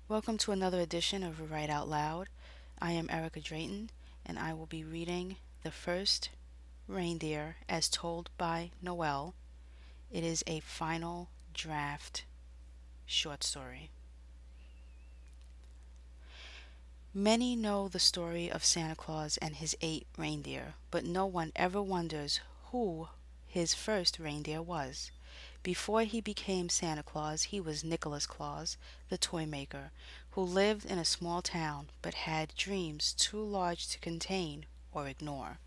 Welcome to another edition of Write Out Loud. I am Erica Drayton, and I will be reading The First Reindeer as told by Noel. It is a final draft short story. Many know the story of Santa Claus and his 8 reindeer, but no one ever wonders who his first reindeer was. Before he became Santa Claus, he was Nicholas Claus, the toy maker, who lived in a small town but had dreams too large to contain or ignore.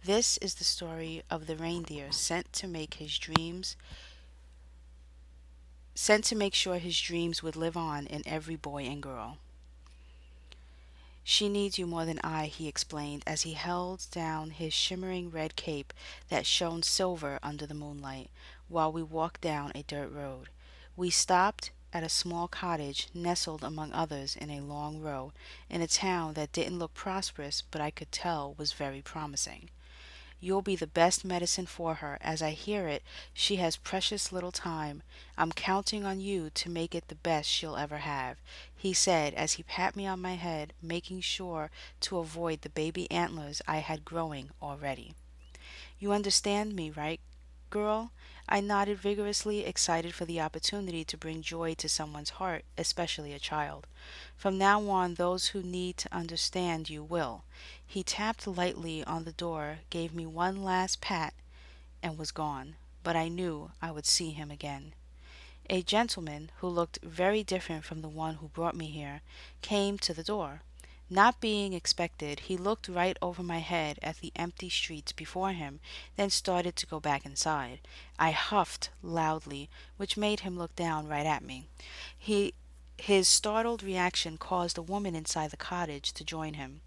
This is the story of the reindeer sent to make sure his dreams would live on in every boy and girl. She needs you more than I, he explained as he held down his shimmering red cape that shone silver under the moonlight, while we walked down a dirt road. We stopped at a small cottage nestled among others in a long row, in a town that didn't look prosperous but I could tell was very promising. You'll be the best medicine for her. As I hear it, she has precious little time. I'm counting on you to make it the best she'll ever have, he said as he pat me on my head, making sure to avoid the baby antlers I had growing already. You understand me, right, girl? I nodded vigorously, excited for the opportunity to bring joy to someone's heart, especially a child. From now on, those who need to understand you will. He tapped lightly on the door, gave me one last pat, and was gone. But I knew I would see him again. A gentleman, who looked very different from the one who brought me here, came to the door. Not being expected, he looked right over my head at the empty streets before him, then started to go back inside. I huffed loudly, which made him look down right at me. He his startled reaction caused a woman inside the cottage to join him.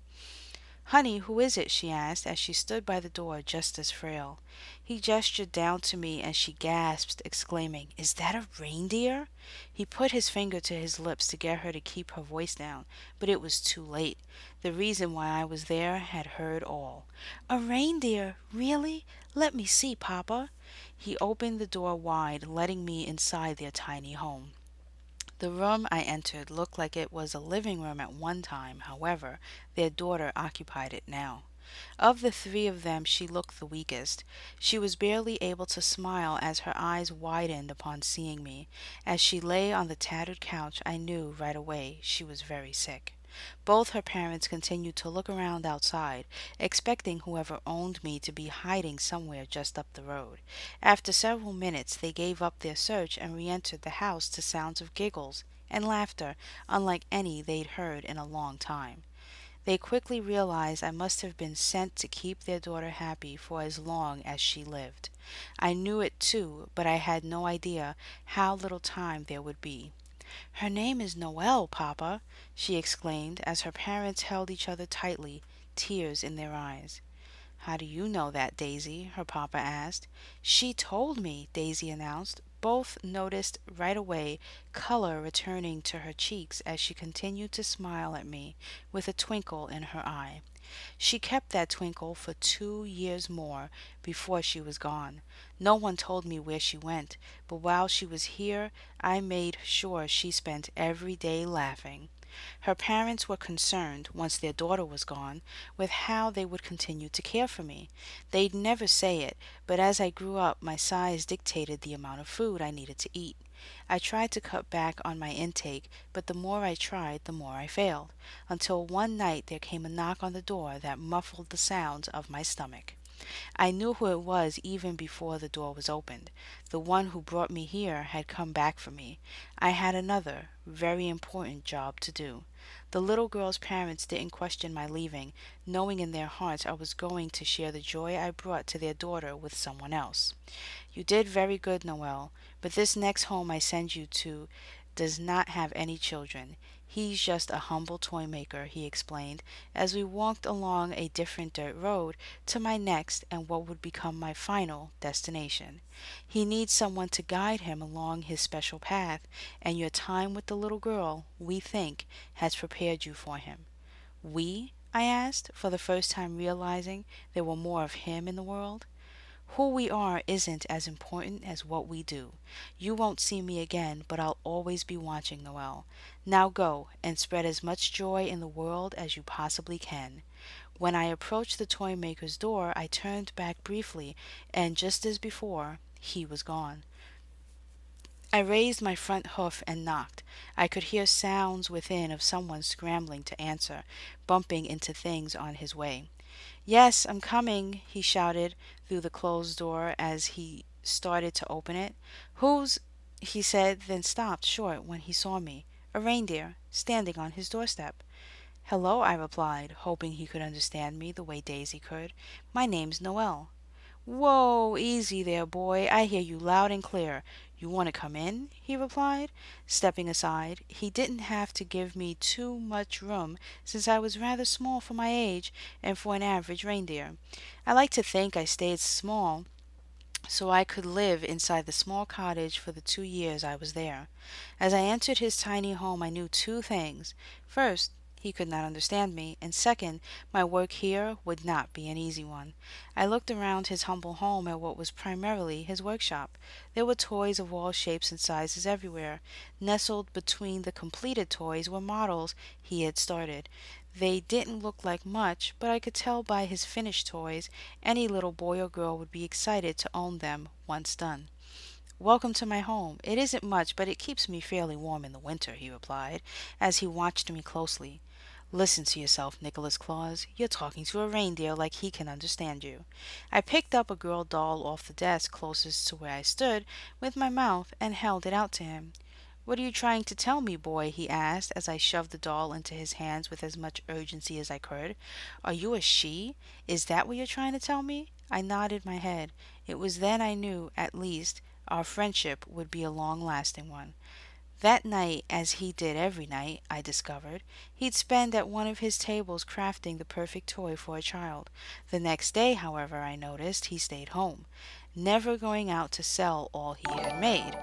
"Honey, who is it?" she asked, as she stood by the door just as frail. He gestured down to me, and she gasped, exclaiming, "Is that a reindeer?" He put his finger to his lips to get her to keep her voice down, but it was too late. The reason why I was there had heard all. "A reindeer? Really? Let me see, papa." He opened the door wide, letting me inside their tiny home. The room I entered looked like it was a living room at one time. However, their daughter occupied it now. Of the three of them, she looked the weakest. She was barely able to smile as her eyes widened upon seeing me. As she lay on the tattered couch, I knew right away she was very sick. Both her parents continued to look around outside, expecting whoever owned me to be hiding somewhere just up the road. After several minutes, they gave up their search and re entered the house to sounds of giggles and laughter unlike any they'd heard in a long time. They quickly realized I must have been sent to keep their daughter happy for as long as she lived. I knew it too, but I had no idea how little time there would be. "Her name is Noel, papa," she exclaimed as her parents held each other tightly, tears in their eyes. "How do you know that, Daisy?" her papa asked. "She told me," Daisy announced. Both noticed right away color returning to her cheeks as she continued to smile at me with a twinkle in her eye. She kept that twinkle for 2 years more before she was gone. No one told me where she went, but while she was here I made sure she spent every day laughing. Her parents were concerned, once their daughter was gone, with how they would continue to care for me. They'd never say it, but as I grew up, my size dictated the amount of food I needed to eat. I tried to cut back on my intake, but the more I tried, the more I failed, until one night there came a knock on the door that muffled the sounds of my stomach. I knew who it was even before the door was opened. The one who brought me here had come back for me. I had another, very important job to do. The little girl's parents didn't question my leaving, knowing in their hearts I was going to share the joy I brought to their daughter with someone else. "You did very good, Noel, but this next home I send you to does not have any children. He's just a humble toy maker," he explained, as we walked along a different dirt road to my next and what would become my final destination. "He needs someone to guide him along his special path, and your time with the little girl, we think, has prepared you for him." "We?" I asked, for the first time realizing there were more of him in the world. Who we are isn't as important as what we do. You won't see me again, but I'll always be watching, Noel. Now go and spread as much joy in the world as you possibly can. When I approached the toy maker's door, I turned back briefly, and just as before, he was gone. I raised my front hoof and knocked. I could hear sounds within of someone scrambling to answer, bumping into things on his way. Yes, I'm coming, he shouted through the closed door as he started to open it. Who's, he said, then stopped short when he saw me, a reindeer, standing on his doorstep. Hello, I replied, hoping he could understand me the way Daisy could. My name's Noel. Whoa, easy there, boy. I hear you loud and clear. You want to come in? He replied, stepping aside. He didn't have to give me too much room, since I was rather small for my age and for an average reindeer. I like to think I stayed small so I could live inside the small cottage for the 2 years I was there. As I entered his tiny home, I knew two things. First, he could not understand me, and second, my work here would not be an easy one. I looked around his humble home at what was primarily his workshop. There were toys of all shapes and sizes everywhere. Nestled between the completed toys were models he had started. They didn't look like much, but I could tell by his finished toys any little boy or girl would be excited to own them once done. Welcome to my home. It isn't much, but it keeps me fairly warm in the winter, he replied, as he watched me closely. Listen to yourself, Nicholas Claus. You're talking to a reindeer like he can understand you. I picked up a girl doll off the desk closest to where I stood with my mouth and held it out to him. What are you trying to tell me, boy? He asked as I shoved the doll into his hands with as much urgency as I could. Are you a she? Is that what you're trying to tell me? I nodded my head. It was then I knew, at least, our friendship would be a long lasting one. That night, as he did every night, I discovered, he'd spend at one of his tables crafting the perfect toy for a child. The next day, however, I noticed he stayed home, never going out to sell all he had made.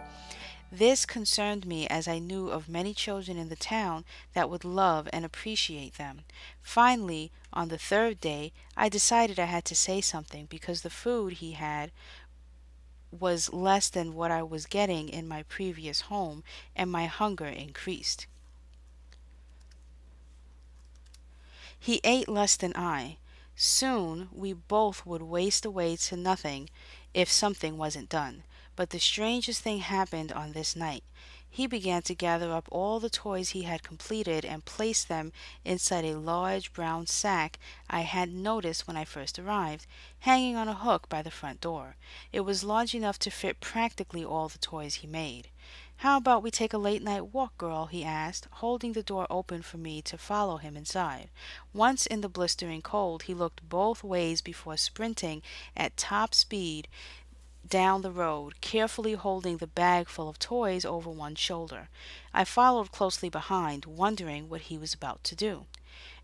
This concerned me as I knew of many children in the town that would love and appreciate them. Finally, on the third day, I decided I had to say something because the food he had was less than what I was getting in my previous home, and my hunger increased. He ate less than I. Soon we both would waste away to nothing if something wasn't done. But the strangest thing happened on this night. He began to gather up all the toys he had completed and place them inside a large brown sack I had noticed when I first arrived, hanging on a hook by the front door. It was large enough to fit practically all the toys he made. How about we take a late night walk, girl? He asked, holding the door open for me to follow him inside. Once in the blistering cold, he looked both ways before sprinting at top speed down the road, carefully holding the bag full of toys over one shoulder. I followed closely behind, wondering what he was about to do.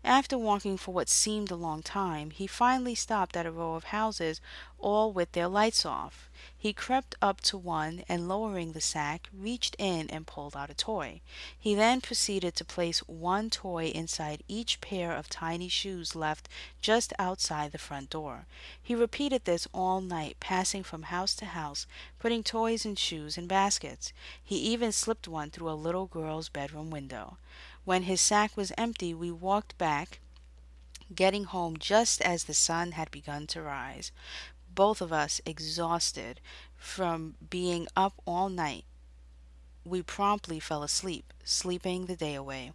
After walking for what seemed a long time, he finally stopped at a row of houses, all with their lights off. He crept up to one and, lowering the sack, reached in and pulled out a toy. He then proceeded to place one toy inside each pair of tiny shoes left just outside the front door. He repeated this all night, passing from house to house, putting toys and shoes in baskets. He even slipped one through a little girl's bedroom window. When his sack was empty, we walked back, getting home just as the sun had begun to rise, both of us exhausted from being up all night. We promptly fell asleep, sleeping the day away.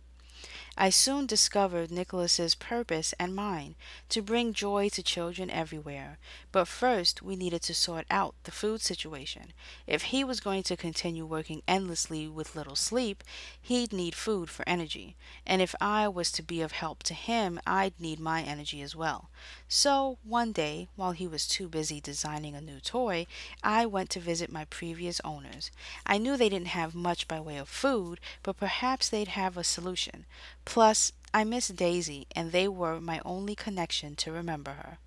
I soon discovered Nicholas's purpose and mine, to bring joy to children everywhere. But first we needed to sort out the food situation. If he was going to continue working endlessly with little sleep, he'd need food for energy. And if I was to be of help to him, I'd need my energy as well. So one day, while he was too busy designing a new toy, I went to visit my previous owners. I knew they didn't have much by way of food, but perhaps they'd have a solution. Plus, I missed Daisy, and they were my only connection to remember her.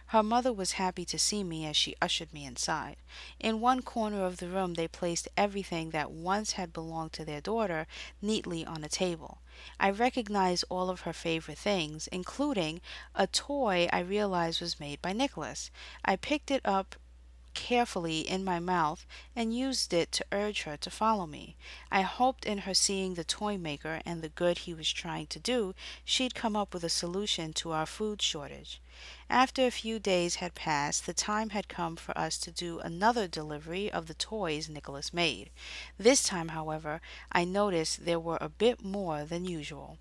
Her mother was happy to see me as she ushered me inside. In one corner of the room they placed everything that once had belonged to their daughter neatly on a table. I recognized all of her favorite things, including a toy I realized was made by Nicholas. I picked it up carefully in my mouth and used it to urge her to follow me. I hoped in her seeing the toy maker and the good he was trying to do, she'd come up with a solution to our food shortage. After a few days had passed, the time had come for us to do another delivery of the toys Nicholas made. This time, however, I noticed there were a bit more than usual.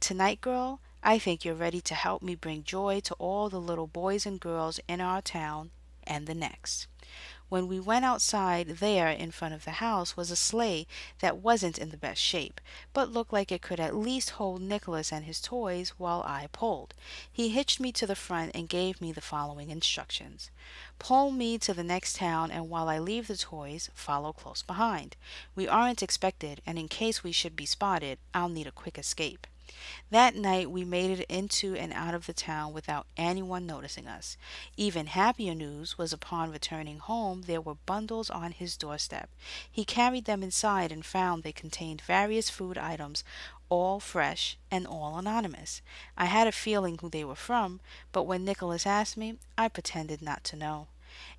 Tonight, girl, I think you're ready to help me bring joy to all the little boys and girls in our town and the next. When we went outside, there in front of the house was a sleigh that wasn't in the best shape, but looked like it could at least hold Nicholas and his toys while I pulled. He hitched me to the front and gave me the following instructions. Pull me to the next town, and while I leave the toys, follow close behind. We aren't expected, and in case we should be spotted, I'll need a quick escape. That night we made it into and out of the town without anyone noticing us. Even happier news was upon returning home there were bundles on his doorstep. He carried them inside and found they contained various food items, all fresh and all anonymous. I had a feeling who they were from, but when Nicholas asked me, I pretended not to know.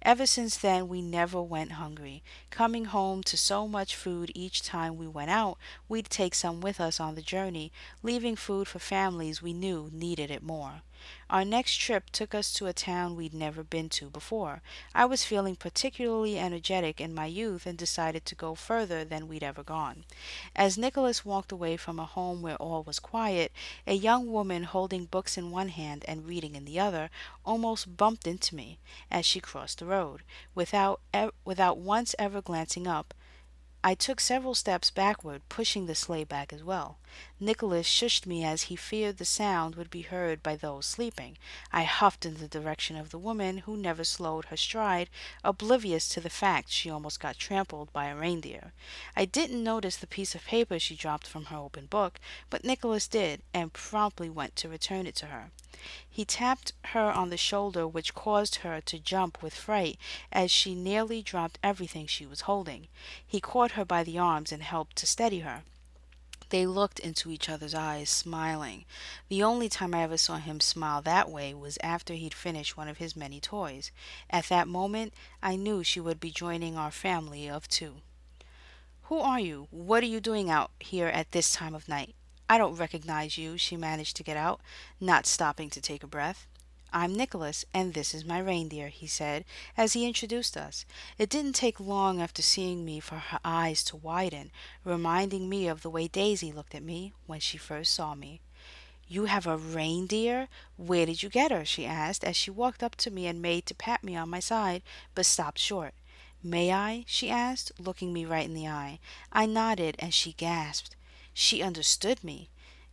Ever since then we never went hungry. Coming home to so much food each time we went out, we'd take some with us on the journey, leaving food for families we knew needed it more. Our next trip took us to a town we'd never been to before. I was feeling particularly energetic in my youth and decided to go further than we'd ever gone. As Nicholas walked away from a home where all was quiet, a young woman holding books in one hand and reading in the other almost bumped into me as she crossed the road. Without once ever glancing up, I took several steps backward, pushing the sleigh back as well. Nicholas shushed me as he feared the sound would be heard by those sleeping. I huffed in the direction of the woman, who never slowed her stride, oblivious to the fact she almost got trampled by a reindeer. I didn't notice the piece of paper she dropped from her open book, but Nicholas did, and promptly went to return it to her. He tapped her on the shoulder, which caused her to jump with fright as she nearly dropped everything she was holding. He caught her by the arms and helped to steady her. They looked into each other's eyes, smiling. The only time I ever saw him smile that way was after he'd finished one of his many toys. At that moment, I knew she would be joining our family of two. "Who are you? What are you doing out here at this time of night? I don't recognize you," she managed to get out, not stopping to take a breath. "I'm Nicholas, and this is my reindeer," he said, as he introduced us. It didn't take long after seeing me for her eyes to widen, reminding me of the way Daisy looked at me when she first saw me. "You have a reindeer? Where did you get her?" she asked, as she walked up to me and made to pat me on my side, but stopped short. "May I?" she asked, looking me right in the eye. I nodded, and she gasped. She understood me.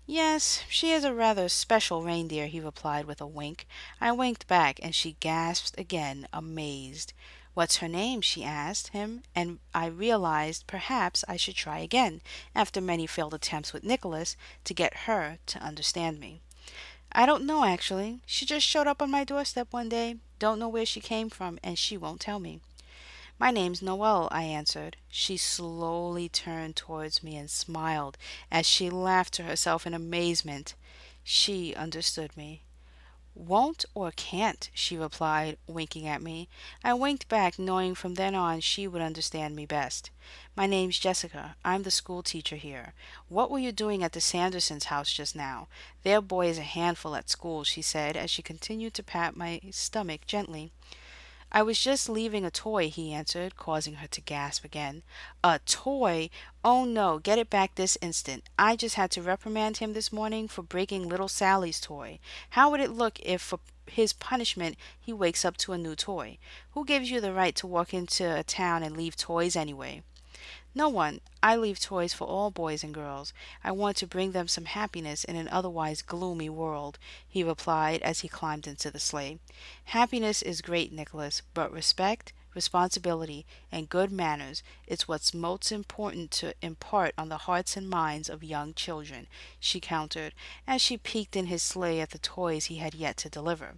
"Yes, she is a rather special reindeer," he replied with a wink. I winked back, and she gasped again, amazed. "What's her name?" she asked him, and I realized perhaps I should try again, after many failed attempts with Nicholas, to get her to understand me. "I don't know, actually. She just showed up on my doorstep one day. Don't know where she came from, and she won't tell me." "My name's Noelle," I answered. She slowly turned towards me and smiled as she laughed to herself in amazement. She understood me. "Won't or can't," she replied, winking at me. I winked back, knowing from then on she would understand me best. "My name's Jessica. I'm the school teacher here. What were you doing at the Sandersons' house just now? Their boy is a handful at school," she said as she continued to pat my stomach gently. "I was just leaving a toy," he answered, causing her to gasp again. "A toy? Oh no, get it back this instant. I just had to reprimand him this morning for breaking little Sally's toy. How would it look if for his punishment he wakes up to a new toy? Who gives you the right to walk into a town and leave toys anyway?" "No one. I leave toys for all boys and girls. I want to bring them some happiness in an otherwise gloomy world," he replied as he climbed into the sleigh. "Happiness is great, Nicholas, but respect, responsibility, and good manners is what's most important to impart on the hearts and minds of young children," she countered, as she peeked in his sleigh at the toys he had yet to deliver.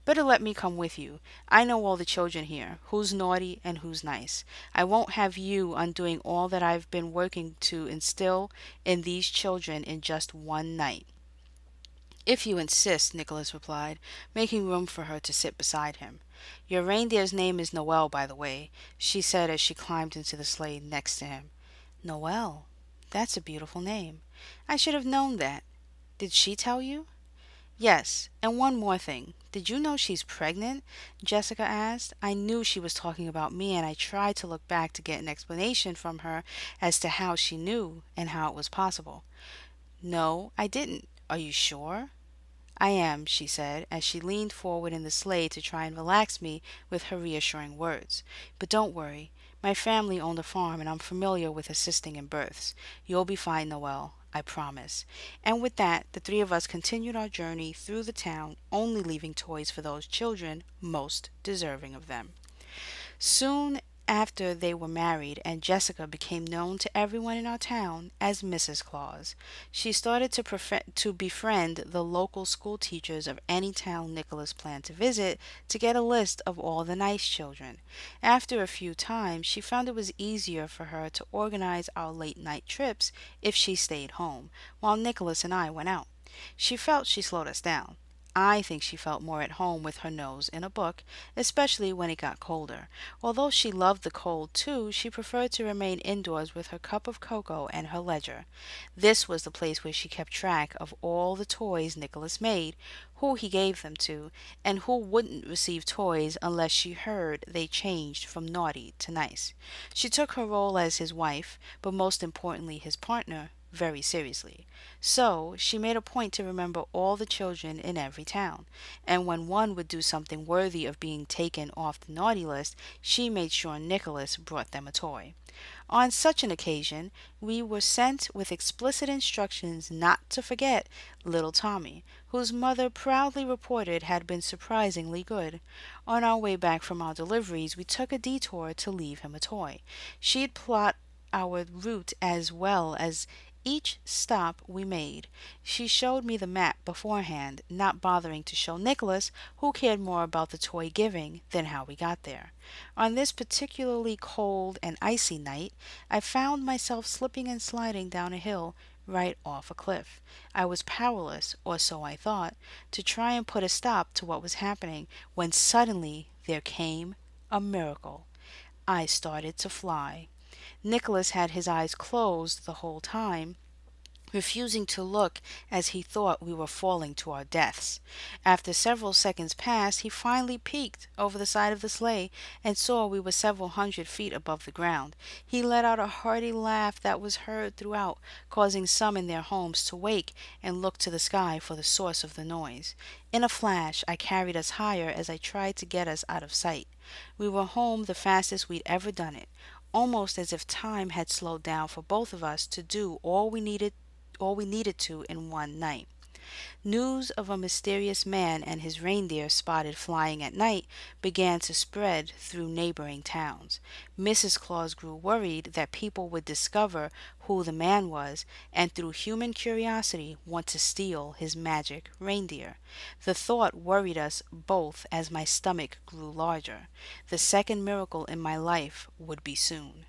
"Better let me come with you. I know all the children here, who's naughty and who's nice. I won't have you undoing all that I've been working to instill in these children in just one night." "If you insist," Nicholas replied, making room for her to sit beside him. "Your reindeer's name is Noel, by the way," she said as she climbed into the sleigh next to him. "Noel? That's a beautiful name. I should have known that. Did she tell you?" "Yes, and one more thing. Did you know she's pregnant?" Jessica asked. I knew she was talking about me, and I tried to look back to get an explanation from her as to how she knew and how it was possible. "No, I didn't. Are you sure?" "I am," she said, as she leaned forward in the sleigh to try and relax me with her reassuring words. "But don't worry. My family owned a farm, and I'm familiar with assisting in births. You'll be fine, Noel. I promise." And with that, the three of us continued our journey through the town, only leaving toys for those children most deserving of them. Soon after they were married, and Jessica became known to everyone in our town as Mrs. Claus. She started to befriend the local school teachers of any town Nicholas planned to visit to get a list of all the nice children. After a few times, she found it was easier for her to organize our late night trips if she stayed home, while Nicholas and I went out. She felt she slowed us down. I think she felt more at home with her nose in a book, especially when it got colder. Although she loved the cold too, she preferred to remain indoors with her cup of cocoa and her ledger. This was the place where she kept track of all the toys Nicholas made, who he gave them to, and who wouldn't receive toys unless she heard they changed from naughty to nice. She took her role as his wife, but most importantly his partner, very seriously. So she made a point to remember all the children in every town, and when one would do something worthy of being taken off the naughty list, she made sure Nicholas brought them a toy. On such an occasion, we were sent with explicit instructions not to forget little Tommy, whose mother proudly reported had been surprisingly good. On our way back from our deliveries, we took a detour to leave him a toy. She'd plot our route as well as each stop we made. She showed me the map beforehand, not bothering to show Nicholas, who cared more about the toy giving than how we got there. On this particularly cold and icy night, I found myself slipping and sliding down a hill right off a cliff. I was powerless, or so I thought, to try and put a stop to what was happening, when suddenly there came a miracle. I started to fly. Nicholas had his eyes closed the whole time, refusing to look as he thought we were falling to our deaths. After several seconds passed, he finally peeked over the side of the sleigh and saw we were several hundred feet above the ground. He let out a hearty laugh that was heard throughout, causing some in their homes to wake and look to the sky for the source of the noise. In a flash, I carried us higher as I tried to get us out of sight. We were home the fastest we'd ever done it, almost as if time had slowed down for both of us to do all we needed to in one night. News of a mysterious man and his reindeer spotted flying at night began to spread through neighboring towns. Mrs. Claus grew worried that people would discover who the man was and through human curiosity want to steal his magic reindeer. The thought worried us both as my stomach grew larger. The second miracle in my life would be soon.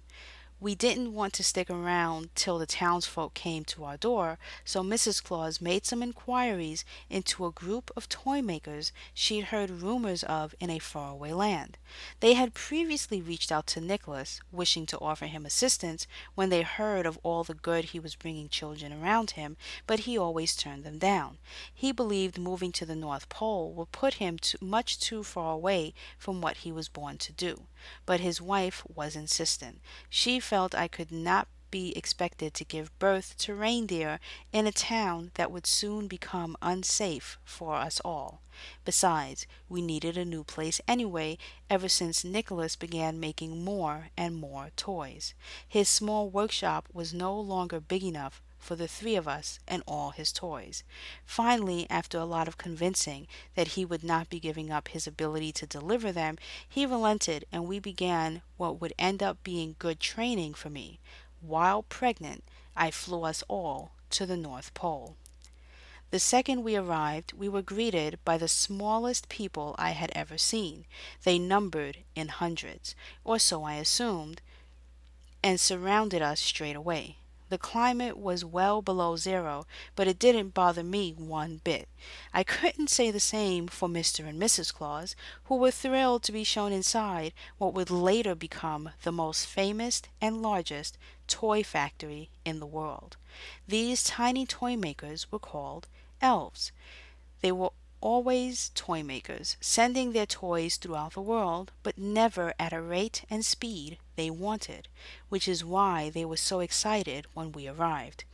We didn't want to stick around till the townsfolk came to our door, so Mrs. Claus made some inquiries into a group of toy makers she'd heard rumors of in a faraway land. They had previously reached out to Nicholas, wishing to offer him assistance when they heard of all the good he was bringing children around him, but he always turned them down. He believed moving to the North Pole would put him much too far away from what he was born to do. But his wife was insistent. She felt I could not be expected to give birth to reindeer in a town that would soon become unsafe for us all. Besides, we needed a new place anyway, ever since Nicholas began making more and more toys. His small workshop was no longer big enough for the three of us and all his toys. Finally, after a lot of convincing that he would not be giving up his ability to deliver them, he relented and we began what would end up being good training for me. While pregnant, I flew us all to the North Pole. The second we arrived, we were greeted by the smallest people I had ever seen. They numbered in hundreds, or so I assumed, and surrounded us straight away. The climate was well below zero, but it didn't bother me one bit. I couldn't say the same for Mr. and Mrs. Claus, who were thrilled to be shown inside what would later become the most famous and largest toy factory in the world. These tiny toy makers were called elves. They were always toy makers, sending their toys throughout the world, but never at a rate and speed they wanted, which is why they were so excited when we arrived.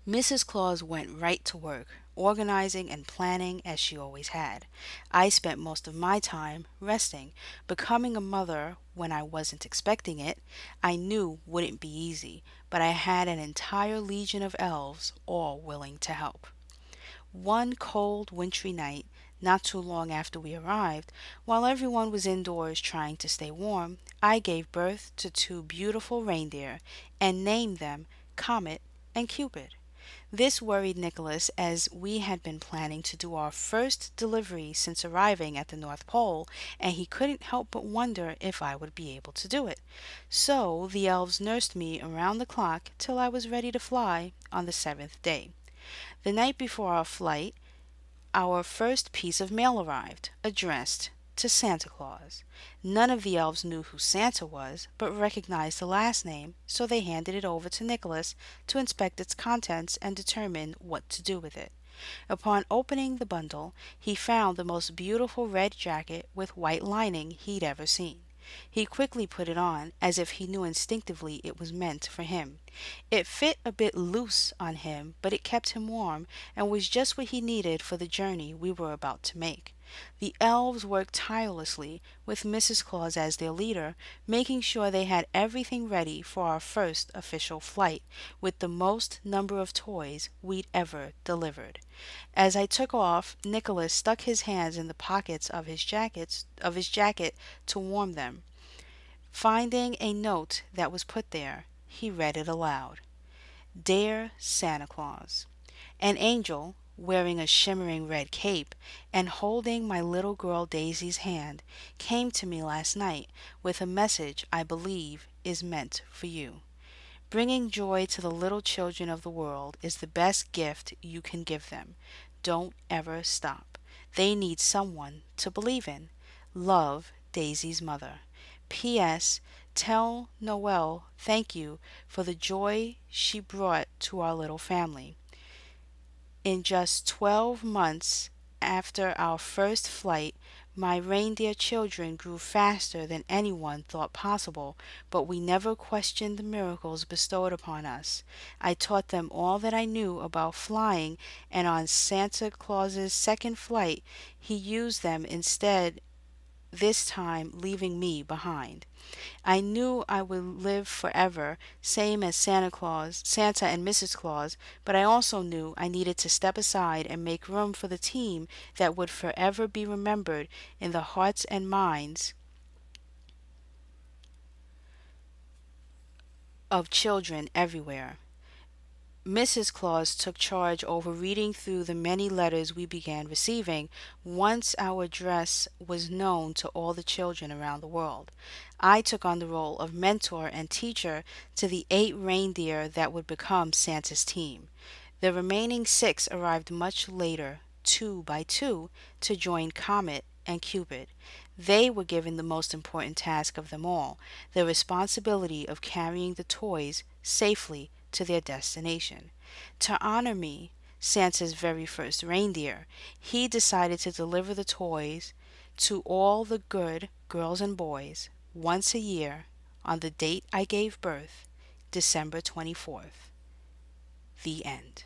Mrs. Claus went right to work, organizing and planning as she always had. I spent most of my time resting. Becoming a mother when I wasn't expecting it, I knew wouldn't be easy, but I had an entire legion of elves all willing to help. One cold, wintry night, not too long after we arrived, while everyone was indoors trying to stay warm, I gave birth to two beautiful reindeer and named them Comet and Cupid. This worried Nicholas, as we had been planning to do our first delivery since arriving at the North Pole, and he couldn't help but wonder if I would be able to do it. So the elves nursed me around the clock till I was ready to fly on the seventh day. The night before our flight, our first piece of mail arrived, addressed to Santa Claus. None of the elves knew who Santa was, but recognized the last name, so they handed it over to Nicholas to inspect its contents and determine what to do with it. Upon opening the bundle, he found the most beautiful red jacket with white lining he'd ever seen. He quickly put it on, as if he knew instinctively it was meant for him. It fit a bit loose on him, but it kept him warm, and was just what he needed for the journey we were about to make. The elves worked tirelessly, with Mrs. Claus as their leader, making sure they had everything ready for our first official flight, with the most number of toys we'd ever delivered. As I took off, Nicholas stuck his hands in the pockets of his jacket to warm them. Finding a note that was put there, he read it aloud. Dear Santa Claus, an angel, wearing a shimmering red cape and holding my little girl Daisy's hand, came to me last night with a message I believe is meant for you. Bringing joy to the little children of the world is the best gift you can give them. Don't ever stop. They need someone to believe in. Love, Daisy's mother. P.S. Tell Noelle thank you for the joy she brought to our little family. In just 12 months after our first flight, my reindeer children grew faster than anyone thought possible, but we never questioned the miracles bestowed upon us. I taught them all that I knew about flying, and on Santa Claus's second flight, he used them instead, this time leaving me behind. I knew I would live forever, same as Santa and Mrs. Claus, but I also knew I needed to step aside and make room for the team that would forever be remembered in the hearts and minds of children everywhere. Mrs. Claus took charge over reading through the many letters we began receiving once our address was known to all the children around the world. I took on the role of mentor and teacher to the 8 reindeer that would become Santa's team. The remaining 6 arrived much later, 2 by 2, to join Comet and Cupid. They were given the most important task of them all, the responsibility of carrying the toys safely to their destination. To honor me, Santa's very first reindeer, he decided to deliver the toys to all the good girls and boys once a year on the date I gave birth, December 24th. The end.